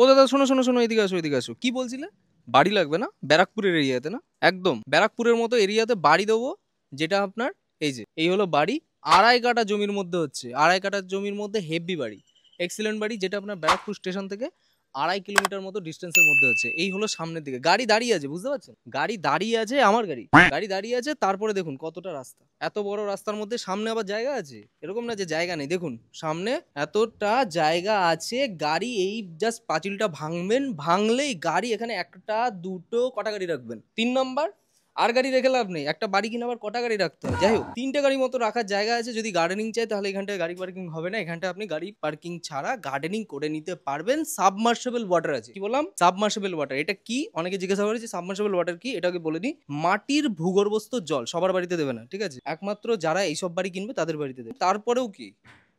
ও দাদা শোনো শোনো শোনো, এদিকে আসো এদিকে আসো। কি বলছিলে? বাড়ি লাগবে না ব্যারাকপুরের এরিয়াতে? না একদম ব্যারাকপুরের মতো এরিয়াতে বাড়ি দেবো, যেটা আপনার এই যে এই হলো বাড়ি। 2.5 কাঠা জমির মধ্যে হচ্ছে, 2.5 কাঠা জমির মধ্যে হেভি বাড়ি, এক্সিলেন্ট বাড়ি, যেটা আপনার ব্যারাকপুর স্টেশন থেকে 2.5 কিলোমিটার মতো ডিস্টেন্সের মধ্যে হচ্ছে। এই হলো সামনের দিকে গাড়ি দাঁড়িয়ে আছে, বুঝতে পারছেন? গাড়ি দাঁড়িয়ে আছে, আমার গাড়ি গাড়ি দাঁড়িয়ে আছে। তারপরে দেখুন কতটা রাস্তা, এত বড় রাস্তার মধ্যে সামনে আবার জায়গা আছে, এরকম না যে জায়গা নেই। দেখুন সামনে এতটা জায়গা আছে, গাড়ি এই জাস্ট পাঁচিলটা ভাঙবেন, ভাঙলেই গাড়ি এখানে একটা দুটো কটা গাড়ি রাখবেন। 3 নম্বর, আর গাড়ি রেখে লাভ নেই, একটা বাড়ি কিনে আবার কটা গাড়ি রাখতে হয়। যাই হোক, 3টে গাড়ি মতো রাখার জায়গা আছে। যদি গার্ডেনিং চাই তাহলে এখানটায় গাড়ি পার্কিং হবে না, এখানটায় আপনি গাড়ি পার্কিং ছাড়া গার্ডেনিং করে নিতে পারবেন। সাবমার্সেবল ওয়াটার আছে। কি বললাম? Submersible water. এটা কি? অনেকে জিজ্ঞাসা করে যে সাবমার্সেবল ওয়াটার কি, এটাকে বলে দিই। মাটির ভূগর্ভস্থ জল সবার বাড়িতে দেবে না, ঠিক আছে? একমাত্র যারা এইসব বাড়ি কিনবে তাদের বাড়িতে দেবে। তারপরেও কি,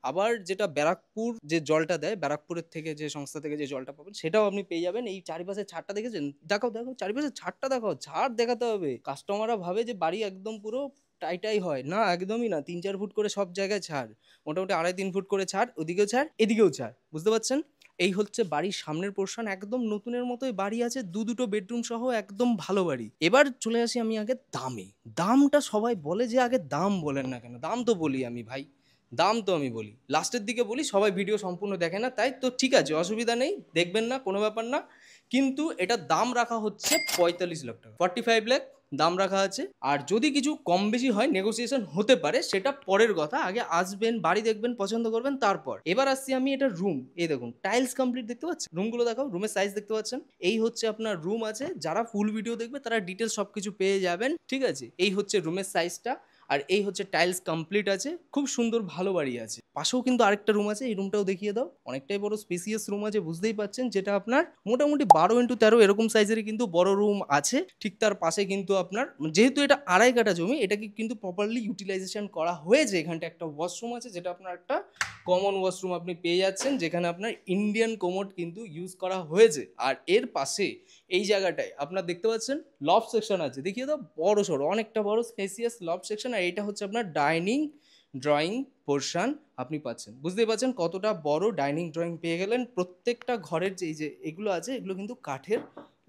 আবার যেটা ব্যারাকপুর যে জলটা দেয়, ব্যারাকপুরের থেকে যে সংস্থা থেকে যে জলটা পাবেন, সেটাও আপনি পেয়ে যাবেন। এই চারিপাশে ছাদটা দেখেছেন? দেখাও দেখাও, চারিপাশে ছাদটা দেখাও। ছাদ দেখাতে হবে। কাস্টমাররা ভাবে যে বাড়ি একদম পুরো টাইটাই হয় না, একদমই না। 3-4 ফুট করে সব জায়গায় ছাড়, মোটামুটি 2.5-3 ফুট করে ছাড়, ওদিকেও ছাড় এদিকেও ছাড়, বুঝতে পারছেন? এই হচ্ছে বাড়ির সামনের পোর্শন, একদম নতুনের মতোই বাড়ি আছে, দুটো বেডরুম সহ একদম ভালো বাড়ি। এবার চলে আসি আমি আগে দামে। দামটা সবাই বলে যে আগে দাম বলেন না কেন? দাম তো বলি আমি ভাই, দাম তো আমি বলি লাস্টের দিকে বলি, সবাই ভিডিও সম্পূর্ণ দেখে না, তাই তো ঠিক আছে, অসুবিধা নেই, দেখবেন না, কোনো ব্যাপার না। কিন্তু এটার দাম রাখা হচ্ছে 45 লাখ টাকা, 45 লাখ দাম রাখা আছে। আর যদি কিছু কম বেশি হয় নেগোসিয়েশন হতে পারে, সেটা পরের কথা। আগে আসবেন, বাড়ি দেখবেন, পছন্দ করবেন, তারপর। এবার আসছি আমি এটা রুম। এই দেখুন টাইলস কমপ্লিট, দেখতে পাচ্ছেন? রুমগুলো দেখাও, রুমের সাইজ দেখতে পাচ্ছেন? এই হচ্ছে আপনার রুম আছে। যারা ফুল ভিডিও দেখবে তারা ডিটেলস সবকিছু পেয়ে যাবেন, ঠিক আছে? এই হচ্ছে রুমের সাইজটা, আর এই হচ্ছে টাইলস কমপ্লিট আছে। খুব সুন্দর ভালো বাড়ি আছে। পাশেও কিন্তু আরেকটা রুম আছে, এই রুমটাও দেখিয়ে দাও। অনেকটাই বড় স্পেসিয়াস রুম আছে, বুঝতেই পাচ্ছেন, যেটা আপনার মোটামুটি 12x13 এরকম সাইজেরই কিন্তু বড় রুম আছে। ঠিক তার পাশে কিন্তু আপনার, যেহেতু এটা 2.5 কাঠা জমি, এটাকে কিন্তু প্রপারলি ইউটিলাইজেশন করা হয়েছে। এখানটা একটা ওয়াশরুম আছে, যেটা আপনার একটা কমন ওয়াশরুম আপনি পেয়ে যাচ্ছেন, যেখানে আপনার ইন্ডিয়ান কোমোড কিন্তু ইউজ করা হয়েছে। আর এর পাশে এই জায়গাটায় আপনার দেখতে পাচ্ছেন লফট সেকশন আছে, দেখিয়ে দাও, বড় সড়ো অনেকটা বড় স্পেসিয়াস লফট সেকশন। আর এটা হচ্ছে আপনার ডাইনিং ড্রয়িং পোর্শন আপনি পাচ্ছেন। বুঝতেই পারছেন কতটা বড় ডাইনিং ড্রয়িং পেয়ে গেলেন। প্রত্যেকটা ঘরের যে এই যে এগুলো আছে, এগুলো কিন্তু কাঠের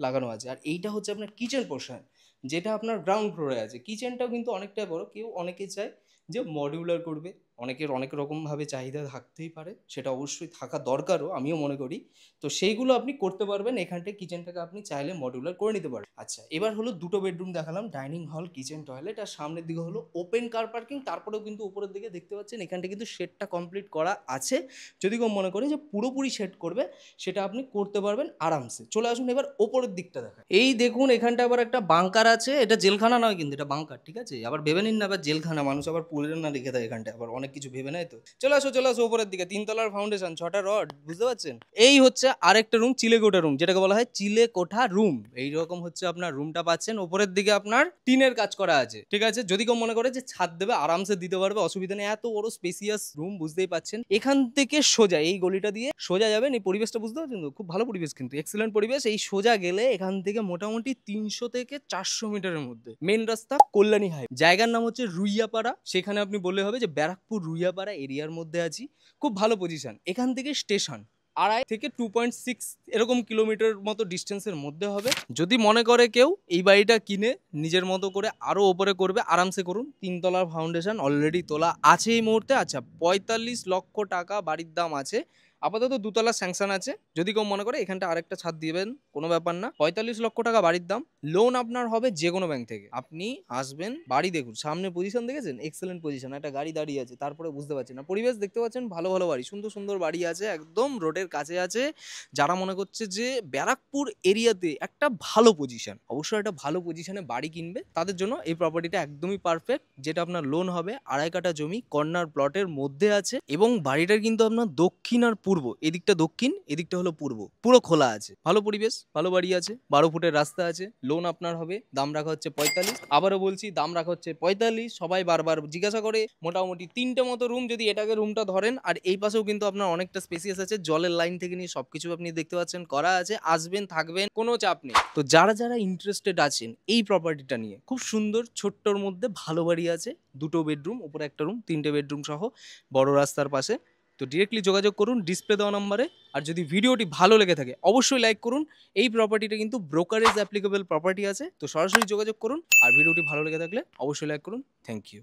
লাগানো আছে। আর এইটা হচ্ছে আপনার কিচেন পোর্শন, যেটা আপনার গ্রাউন্ড ফ্লোরে আছে। কিচেনটাও কিন্তু অনেকটাই বড়। কেউ অনেকে চায় যে মডিউলার করবে, অনেকের অনেক রকমভাবে চাহিদা থাকতেই পারে, সেটা অবশ্যই থাকা দরকারও, আমিও মনে করি। তো সেইগুলো আপনি করতে পারবেন এখানটায়। কিচেনটাকে আপনি চাইলে মডিউলার করে নিতে পারেন। আচ্ছা, এবার হলো দুটো বেডরুম দেখালাম, ডাইনিং হল, কিচেন, টয়লেট। আর সামনের দিকে হলো ওপেন কার পার্কিং। তারপরেও কিন্তু উপরের দিকে দেখতে পাচ্ছেন এখানটা কিন্তু শেডটা কমপ্লিট করা আছে। যদি কেউ মনে করে যে পুরোপুরি শেড করবে, সেটা আপনি করতে পারবেন আরামসে। চলে আসুন এবার ওপরের দিকটা দেখা। এই দেখুন এখানটা আবার একটা বাংকার আছে। এটা জেলখানা নয় কিন্তু, এটা বাংকার, ঠিক আছে? আবার ভেবে নিন না আবার জেলখানা, মানুষ আবার পুলে না রেখে দেয় এখানটা, আবার অনেক কিছু ভেবে নেয়। তো চলে আসো চলে আসো ওপরের দিকে। 3 তলার ফাউন্ডেশন, 6টা রড, বুঝতে পারছেন? এই হচ্ছে আরেকটা রুম, চিলেকোঠা রুম, যেটাকে বলা হয় চিলেকোঠা রুম। এইরকম হচ্ছে আপনার রুমটা পাচ্ছেন। ওপরের দিকে আপনার টিনের কাজ করা আছে, ঠিক আছে? যদি কেউ মনে করে যে ছাদ দেবে, আরামসে দিতে পারবে, অসুবিধা নেই। এত বড় স্পেসিয়াস রুম, বুঝতেই পাচ্ছেন। এখান থেকে সোজা এই গলিটা দিয়ে সোজা যাবেন। এই পরিবেশটা বুঝতে পারছেন তো? খুব ভালো পরিবেশ কিন্তু, এক্সেলেন্ট পরিবেশ। এই সোজা গেলে এখান থেকে মোটামুটি 300 থেকে 400 মিটারের মধ্যে মেন রাস্তা, কল্যাণী হাই। জায়গার নাম হচ্ছে রুইয়াপাড়া। সেখানে আপনি বললে হবে যে ব্যারাকপুর রুইয়াপাড়া এরিয়ার মধ্যে আছি। খুব ভালো পজিশন। এখান থেকে স্টেশন 2.5 থেকে 2.6 এরকম কিলোমিটার মতো ডিস্টেন্সের মধ্যে হবে। যদি মনে করে কেউ এই বাড়িটা কিনে নিজের মতো করে আরো ওপরে করবে, আরামসে করুন। 3 তলার ফাউন্ডেশন অলরেডি তোলা আছে এই মুহূর্তে। আচ্ছা, 45 লক্ষ টাকা বাড়ির দাম আছে। আপাতত 2 তলা স্যাংশন আছে। যদি কেউ মনে করে এখানটা আরেকটা ছাদ দিবেন, কোনো ব্যাপার না। 45 লক্ষ টাকা বাড়ির দাম। লোন আপনার হবে যে কোনো ব্যাংক থেকে। আপনি আসবেন, বাড়ি দেখুন, সামনে পজিশন দেখেছেন, এক্সেলেন্ট পজিশন। একটা গাড়ি দাঁড়িয়ে আছে, তারপরে বুঝতে পারছেন না? পরিবেশ দেখতে পাচ্ছেন, ভালো ভালো বাড়ি, সুন্দর সুন্দর বাড়ি আছে, একদম রোডের কাছে আছে। যারা মনে করছে যে ব্যারাকপুর এরিয়াতে একটা ভালো পজিশন, অবশ্যই একটা ভালো পজিশনে বাড়ি কিনবে, তাদের জন্য এই প্রপার্টিটা একদমই পারফেক্ট। যেটা আপনার লোন হবে, 2.5 কাঠা জমি কর্নার প্লটের মধ্যে আছে। এবং বাড়িটার কিন্তু আপনার দক্ষিণ আর পূর্ব, এদিকটা দক্ষিণ, এদিকটা হলো পূর্ব, পুরো খোলা আছে। ভালো পরিবেশ, ভালো বাড়ি আছে, 12 ফুটের রাস্তা আছে। লোন আপনার হবে, দাম রাখা হচ্ছে 45। আবারও বলছি, দাম রাখা হচ্ছে 45। সবাই বারবার জিজ্ঞাসা করে। মোটামুটি 3টে মতো রুম, যদি এটাকে রুমটা ধরেন। আর এই পাশেও কিন্তু আপনার অনেকটা স্পেসিয়াস আছে, জলের লাইন থেকে নিয়ে সবকিছু আপনি দেখতে পাচ্ছেন করা আছে। আসবেন, থাকবেন, কোনো চাপ নেই। তো যারা যারা ইন্টারেস্টেড আছেন এই প্রপার্টিটা নিয়ে, খুব সুন্দর ছোট্টর মধ্যে ভালো বাড়ি আছে, 2টো বেডরুম, উপরে একটা রুম, 3টে বেডরুম সহ, বড় রাস্তার পাশে, তো ডিরেক্টলি যোগাযোগ করুন ডিসপ্লে দেওয়া নাম্বারে। আর যদি ভিডিওটি ভালো লেগে থাকে অবশ্যই লাইক করুন। এই প্রপার্টিটা কিন্তু ব্রোকারেজ অ্যাপ্লিকেবল প্রপার্টি আছে, তো সরাসরি যোগাযোগ করুন। আর ভিডিওটি ভালো লেগে থাকলে অবশ্যই লাইক করুন। Thank you.